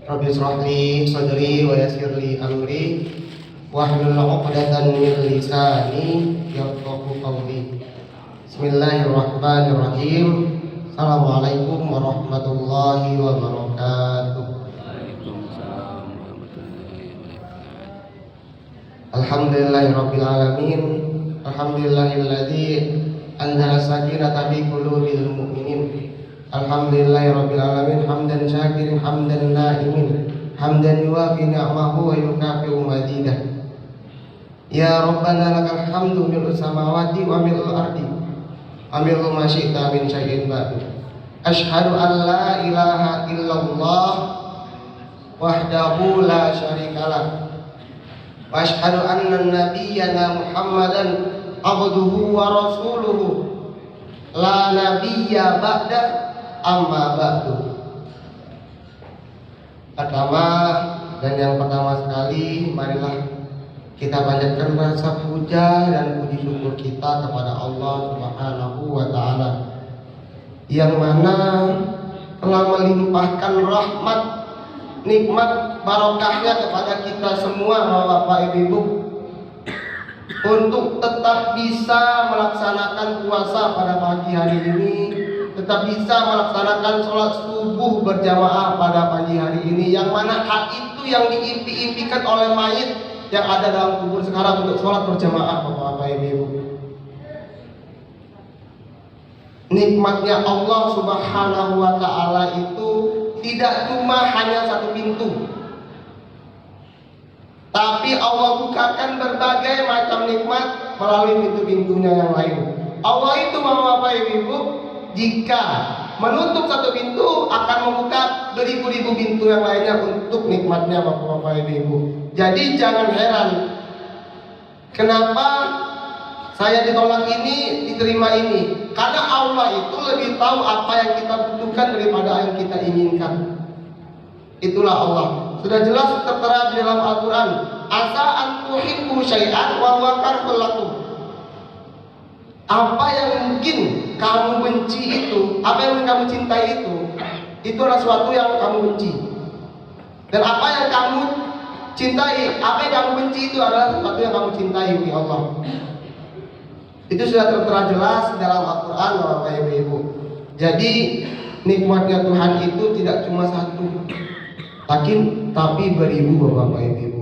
Rabbi shrah li sadri wa yassir li amri wahlul 'uqdatan min lisani yafqahu qawli. Bismillahirrahmanirrahim. Assalamualaikum warahmatullahi wabarakatuh. Alhamdulillahirabbil alamin. Alhamdulillahilladzi anzala sakinata fi qulubil mu'minin. Alhamdulillahirabbil alamin hamdan syakirin hamdan na'imin hamdan yuwafi ni'amahu wa yukafi'u mazidah. Ya Rabbana lakal hamdu mil'us samawati wa mil'ul ardi wa mil'u ma syi'ta min syai'in ba'du. Asyhadu an la ilaha illallah wahdahu la syarikalah wa asyhadu anna nabiyyana Muhammadan abduhu wa rasuluhu la nabiyya ba'da amma ba'du. Yang pertama sekali, marilah kita panjatkan rasa puja dan puji syukur kita kepada Allah Subhanahu wa taala yang mana telah melimpahkan rahmat, nikmat, barokahnya kepada kita semua Bapak Ibu untuk tetap bisa melaksanakan puasa pada pagi hari ini, tetap bisa melaksanakan sholat subuh berjamaah pada pagi hari ini, yang mana hal itu yang diimpi-impikan oleh mayit yang ada dalam kubur sekarang untuk sholat berjamaah Bapak Ibu. Nikmatnya Allah Subhanahu wa ta'ala itu tidak cuma hanya satu pintu, tapi Allah bukakan berbagai macam nikmat melalui pintu-pintunya yang lain. Allah itu Bapak Ibu jika menutup satu pintu akan membuka beribu-ribu pintu yang lainnya untuk nikmatnya Bapak Ibu. Jadi jangan heran kenapa saya ditolak ini, diterima ini, karena Allah itu lebih tahu apa yang kita butuhkan daripada yang kita inginkan. Itulah Allah. Sudah jelas tertera di dalam Al-Quran, asa an tuhibbu syai'an wa huwa karhul lakum. Apa yang mungkin kamu benci itu, apa yang kamu cintai itu adalah sesuatu yang kamu benci. Dan apa yang kamu cintai, apa yang kamu benci itu adalah sesuatu yang kamu cintai oleh Allah. Itu sudah tertera jelas dalam Al-Quran Bapak Ibu. Jadi nikmatnya Tuhan itu tidak cuma satu, tapi beribu Bapak Ibu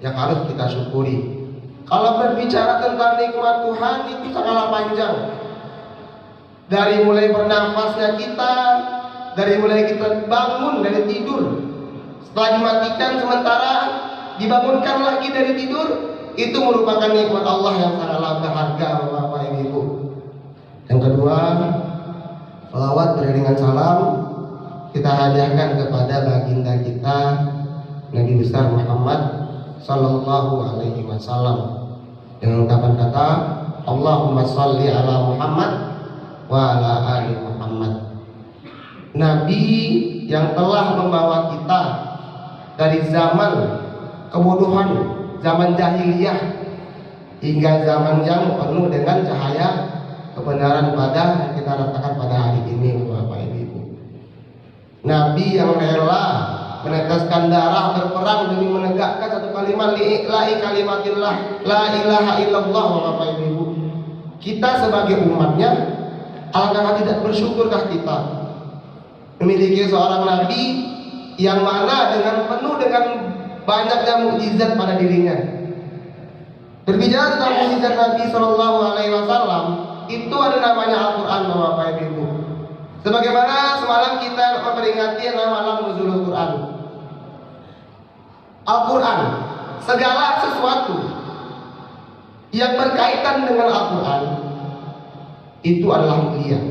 yang harus kita syukuri. Kalau berbicara tentang nikmat Tuhan itu sangatlah panjang. Dari mulai bernafasnya kita, dari mulai kita bangun dari tidur, setelah dimatikan sementara dibangunkan lagi dari tidur, itu merupakan nikmat Allah yang sangatlah berharga Bapak Ibu. Yang kedua, selawat beriringan salam kita hadiahkan kepada baginda kita Nabi besar Muhammad sallallahu alaihi wasallam dengan ungkapan kata Allahumma sholli ala Muhammad wa ala ali Muhammad. Nabi yang telah membawa kita dari zaman kebodohan, zaman jahiliyah hingga zaman yang penuh dengan cahaya kebenaran pada yang kita rasakan pada hari ini Bapak Ibu. Nabi yang rela meneteskan darah berperang demi menegakkan satu kalimat li'ilahi kalimatillah la ilaha illallah Bapak Ibu. Kita sebagai umatnya alangkah tidak bersyukurkah kita memiliki seorang nabi yang mana dengan penuh dengan banyaknya mukjizat pada dirinya. Berbicara tentang mukjizat Nabi Shallallahu Alaihi Wasallam itu ada namanya Al-Quran Bapak Ibu. Sebagaimana semalam kita memperingati malam nuzulul Quran. Al-Quran, segala sesuatu yang berkaitan dengan Al-Quran itu adalah mulia.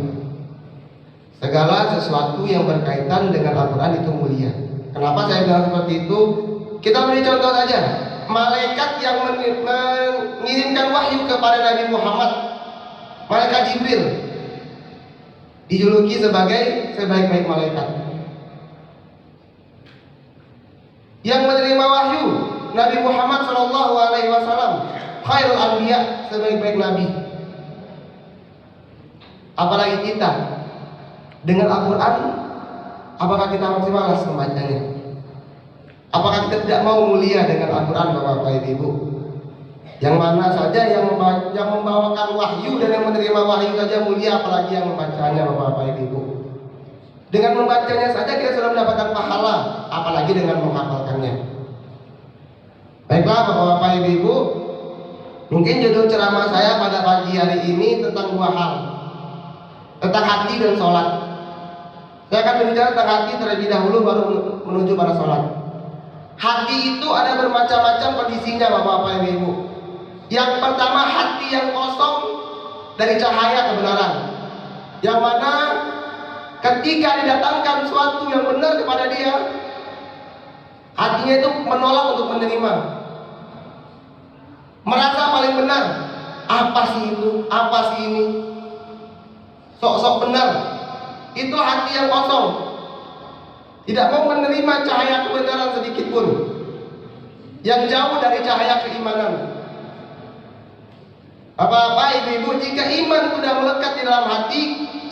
Segala sesuatu yang berkaitan dengan Al-Quran itu mulia. Kenapa saya bilang seperti itu? Kita beri contoh saja. Malaikat yang mengirimkan wahyu kepada Nabi Muhammad, malaikat Jibril, dijuluki sebagai sebaik-baik malaikat. Yang menerima wahyu Nabi Muhammad Shallallahu Alaihi Wasallam, khairul anbiya, sebaik-baik nabi. Apalagi kita dengan Al-Quran, apakah kita masih malas membacanya? Apakah kita tidak mau mulia dengan Al-Quran, Bapak Ibu? Yang mana saja yang membawakan wahyu dan yang menerima wahyu saja mulia, apalagi yang membacanya, Bapak Ibu. Dengan membacanya saja kita sudah mendapatkan pahala, apalagi dengan menghafalkannya. Baiklah Bapak Ibu, mungkin judul ceramah saya pada pagi hari ini tentang dua hal, tentang hati dan sholat. Saya akan berbicara tentang hati terlebih dahulu, baru menuju pada sholat. Hati itu ada bermacam-macam kondisinya, Bapak Ibu. Yang pertama, hati yang kosong dari cahaya kebenaran, yang mana ketika didatangkan suatu yang benar kepada dia, hatinya itu menolak untuk menerima, merasa paling benar. Apa sih itu? Apa sih ini? Sok-sok benar. Itulah hati yang kosong, tidak mau menerima cahaya kebenaran sedikit pun, yang jauh dari cahaya keimanan. Bapak, Ibu, jika iman sudah melekat di dalam hati,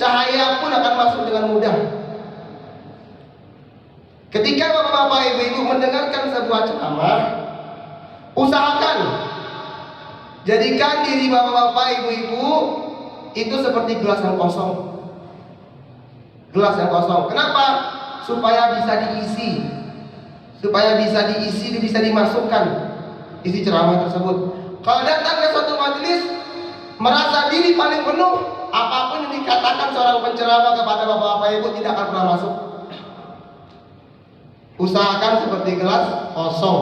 cahaya pun akan masuk dengan mudah. Ketika Bapak, Ibu mendengarkan sebuah ceramah, usahakan jadikan diri Bapak, Ibu itu seperti gelas yang kosong. Gelas yang kosong. Kenapa? Supaya bisa diisi, bisa dimasukkan isi ceramah tersebut. Kalau datang ke suatu majelis merasa diri paling penuh, apapun yang dikatakan seorang penceramah kepada Bapak Ibu tidak akan pernah masuk. Usahakan seperti gelas kosong.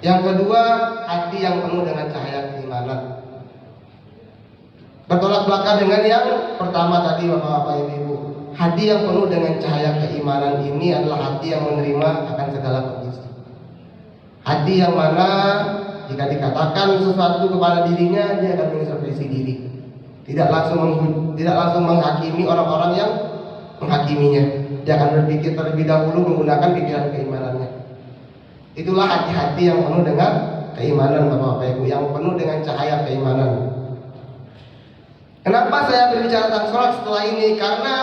Yang kedua, hati yang penuh dengan cahaya keimanan. Bertolak belakang dengan yang pertama tadi, Bapak Ibu. Hati yang penuh dengan cahaya keimanan ini adalah hati yang menerima akan segala kondisi. Hati yang mana jika dikatakan sesuatu kepada dirinya, dia akan mengintrospeksi diri, tidak langsung menghakimi orang-orang yang menghakiminya. Dia akan berpikir terlebih dahulu menggunakan pikiran keimanannya. Itulah hati-hati yang penuh dengan keimanan, Bapak Ibu, yang penuh dengan cahaya keimanan. Kenapa saya berbicara tentang sholat setelah ini? Karena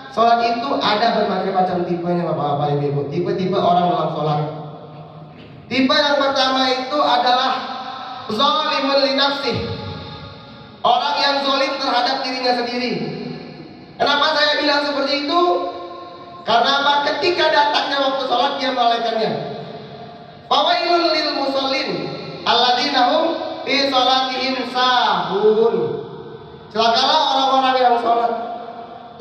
sholat itu ada berbagai macam tipenya, Bapak Ibu. Tipe-tipe orang dalam sholat. Tipe yang pertama itu adalah zalimun li nafsih. Orang yang zalim terhadap dirinya sendiri. Kenapa saya bilang seperti itu? Karena apa? Ketika datangnya waktu sholat dia melalaikannya. Fawailul lil musallin alladzina hum fi sholatihim sahun. Celakalah orang-orang yang sholat.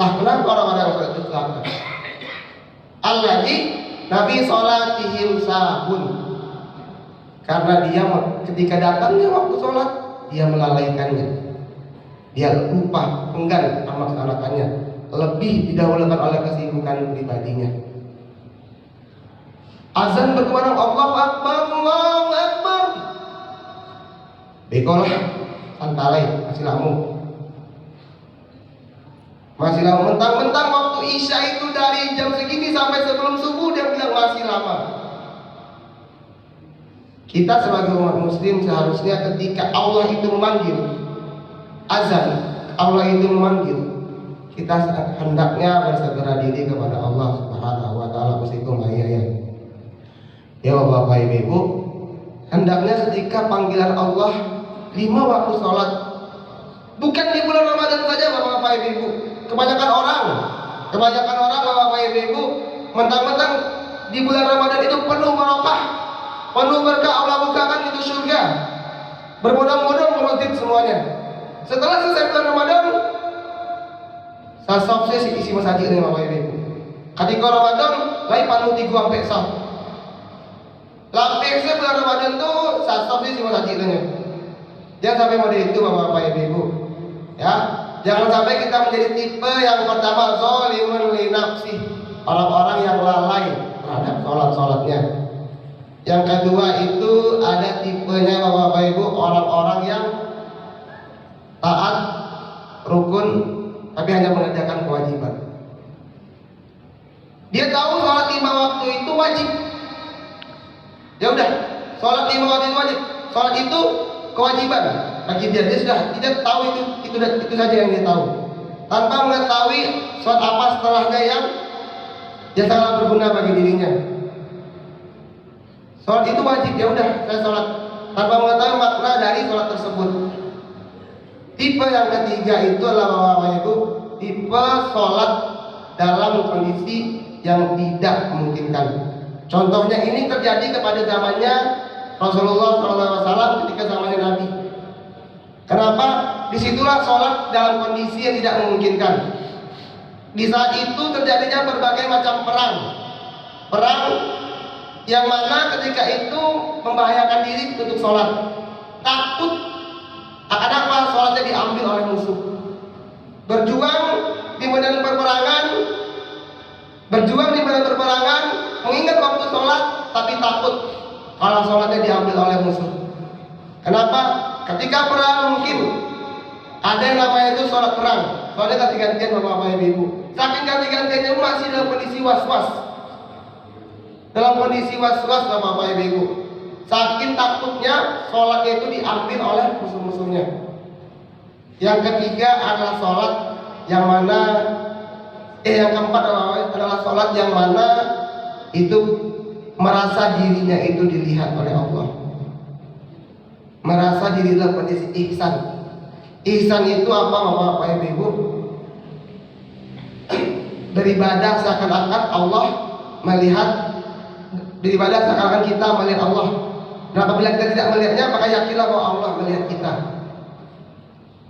Lah kenapa orang-orang yang sholat itu celaka? Alladzi nabi sholatihim sahun. Karena dia ketika datangnya waktu sholat, dia melalaikannya. Dia lupa, enggan melaksanakannya, lebih didahulukan oleh kesibukan pribadinya. Azan berkumandang Allahu Akbar, Allahu Akbar. Bekolah, santalai, masih lama. Mentang-mentang waktu Isya itu dari jam segini sampai sebelum subuh, dia bilang masih lama. Kita sebagai umat muslim seharusnya ketika Allah itu memanggil azan, Allah itu memanggil, kita hendaknya bersegera diri kepada Allah Subhanahu wa taala. Ya Bapak Ibu, hendaknya ketika panggilan Allah 5 waktu sholat, bukan di bulan Ramadan saja, Bapak Ibu. Kebanyakan orang Bapak Ibu mentang-mentang di bulan Ramadan itu penuh barokah, penuh berkah, Allah bukakan itu surga, berbondong-bondong ke masjid semuanya. Setelah selesai bulan Ramadan, sasop saya isi masjid ini, Bapak Ibu. Ketika Ramadan, lain panu tiga sampai sah. Lampir saya bulan Ramadan tuh sasop saya isi masjid ini. Jangan sampai model itu, Bapak Ibu. Ya, jangan sampai kita menjadi tipe yang pertama zalimun li nafsi, orang-orang yang lalai terhadap sholat-sholatnya. Yang kedua itu ada tipenya, Bapak Ibu, orang-orang yang taat rukun tapi hanya mengerjakan kewajiban. Dia tahu sholat 5 waktu itu wajib. Ya udah, sholat 5 waktu itu wajib. Sholat itu kewajiban bagi dia. Dia sudah tidak tahu itu saja yang dia tahu, tanpa mengetahui sholat apa setelahnya yang sangat berguna bagi dirinya. Sholat itu wajib, ya udah saya sholat tanpa mengetahui makna dari sholat tersebut. Tipe yang ketiga itu adalah Bapak Ibu, tipe sholat dalam kondisi yang tidak memungkinkan. Contohnya ini terjadi kepada zamannya Rasulullah SAW ketika zamannya Nabi. Kenapa? Disitulah sholat dalam kondisi yang tidak memungkinkan. Di saat itu terjadinya berbagai macam perang yang mana ketika itu membahayakan diri untuk sholat. Takut akan apa? Sholatnya diambil oleh musuh. Berjuang di medan peperangan, mengingat waktu sholat, tapi takut kalau sholatnya diambil oleh musuh. Kenapa? Ketika perang mungkin ada yang namanya itu sholat perang, soalnya ganti-gantian Bapak Ibu. Saking ganti-gantiannya masih dalam kondisi was-was. Bapak Ibu. Saking takutnya sholatnya itu diambil oleh musuh-musuhnya. Yang ketiga adalah sholat yang mana yang keempat adalah sholat yang mana itu merasa dirinya itu dilihat oleh Allah. Merasa diri dalam kondisi ihsan. Ihsan itu apa Bapak Ibu? Beribadah seakan-akan Allah melihat, beribadah seakan-akan kita melihat Allah. Nah, apabila kita tidak melihatnya, maka yakinlah bahwa Allah melihat kita.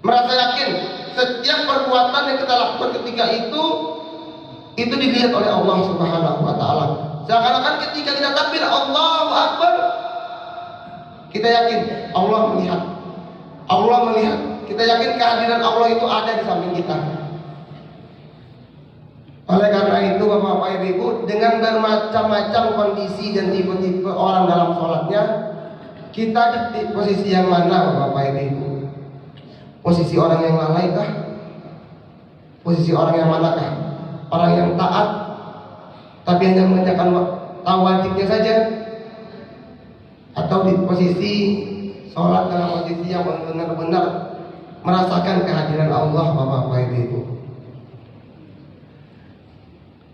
Merasa yakin setiap perbuatan yang kita lakukan ketika itu dilihat oleh Allah Subhanahu wa taala. Seakan-akan ketika kita takbir Allahu Akbar, kita yakin Allah melihat. Kita yakin kehadiran Allah itu ada di samping kita. Oleh karena itu Bapak Ibu, dengan bermacam-macam kondisi dan tipe-tipe orang dalam sholatnya, kita di posisi yang mana Bapak Ibu? Posisi orang yang lalai kah? Posisi orang yang manakah? Orang yang taat tapi hanya mengerjakan tahu wajibnya saja, atau di posisi sholat dalam posisi yang benar-benar merasakan kehadiran Allah Bapak Ibu?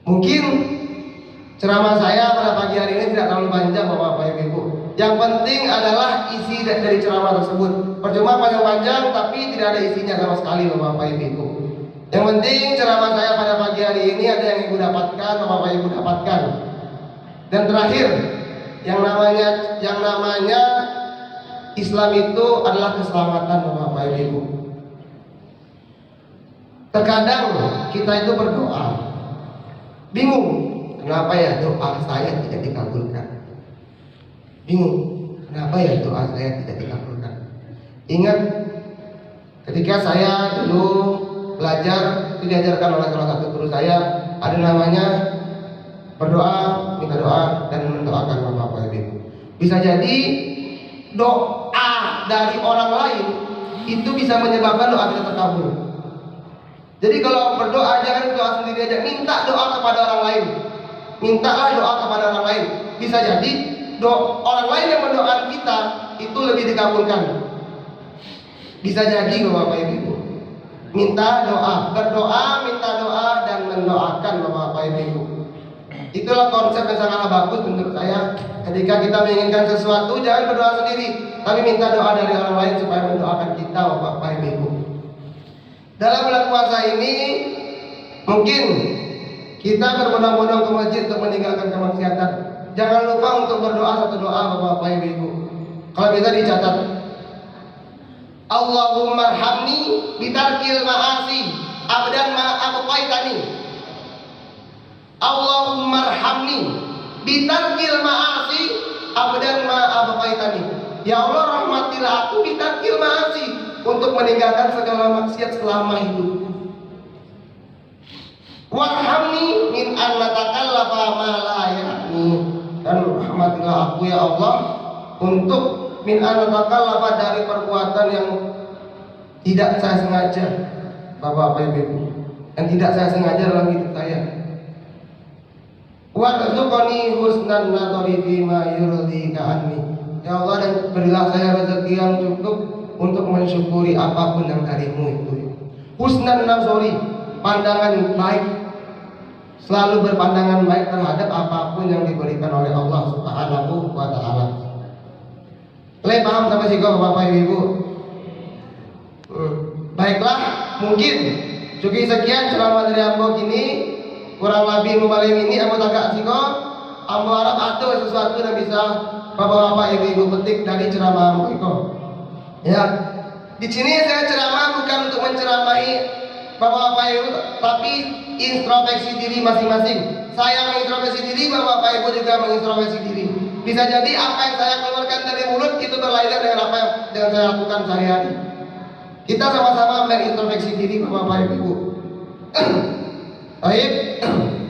Mungkin ceramah saya pada pagi hari ini tidak terlalu panjang Bapak Ibu. Yang penting adalah isi dari ceramah tersebut. Percuma panjang-panjang tapi tidak ada isinya sama sekali Bapak Ibu. Yang penting ceramah saya pada pagi hari ini ada yang Ibu dapatkan, Bapak Ibu dapatkan. Dan terakhir, yang namanya Islam itu adalah keselamatan Bapak Ibu. Terkadang kita itu berdoa, bingung, kenapa ya doa saya tidak dikabulkan? Bingung, kenapa ya doa saya tidak dikabulkan? Ingat, ketika saya dulu belajar, itu diajarkan oleh salah satu guru saya, ada namanya berdoa, minta doa, dan mendoakan Bapak Ibu. Bisa jadi doa dari orang lain itu bisa menyebabkan doa kita terkabul. Jadi kalau berdoa jangan doa sendiri aja, minta doa kepada orang lain. Mintalah doa kepada orang lain. Bisa jadi orang lain yang mendoakan kita itu lebih dikabulkan. Bisa jadi Bapak Ibu. Minta doa, berdoa, minta doa, dan mendoakan Bapak Ibu. Itulah konsep yang sangat bagus menurut saya. Ketika kita menginginkan sesuatu, jangan berdoa sendiri, tapi minta doa dari orang lain supaya mendoakan kita Bapak Ibu. Dalam bulan puasa ini mungkin kita berbondong-bondong ke masjid untuk meninggalkan kemaksiatan. Jangan lupa untuk berdoa satu doa Bapak Ibu. Kalau bisa dicatat, Allahumma arhamni bitarkil ma'asi abdan ma abqaitani. Allahumma arhamni bitarkil ma'asi abdan ma abqaitani. Ya Allah, rahmatilah aku bitarkil ma'asi, untuk meninggalkan segala maksiat selama hidupku. Warhamni min an natakallafa ma la ya'ni, dan rahmatilah aku ya Allah untuk min an natakallafa, dari perbuatan yang tidak saya sengaja Bapak Ibu, yang tidak saya sengaja dalam hidup saya. Warzuqni husnan nadhari bima yurdika anni. Ya Allah, dan berilah saya rezeki yang cukup untuk mensyukuri apapun yang darimu itu. Husnan nazari, pandangan baik selalu berpandangan baik terhadap apapun yang diberikan oleh Allah Subhanahu wa taala. Kalian paham sampai sih Bapak Ibu? Baiklah, mungkin cukup sekian ceramah dari ambo kini, kurang lebih mubalik ini ambo tagak siko, ambo harap ada sesuatu yang bisa Bapak-bapak Ibu-ibu petik dari ceramah ambo itu. Ya, di sini saya ceramah bukan untuk menceramahi Bapak-bapak Ibu, tapi introspeksi diri masing-masing. Saya mengintrospeksi diri, Bapak-bapak Ibu juga mengintrospeksi diri. Bisa jadi apa yang saya keluarkan dari mulut itu berlainan dengan apa yang saya lakukan sehari-hari. Kita sama-sama mengintrospeksi diri, Bapak Ibu. Baik,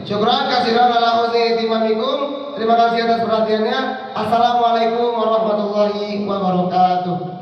syukran kasiran ala husni timamikum. Terima kasih atas perhatiannya. Assalamualaikum warahmatullahi wabarakatuh.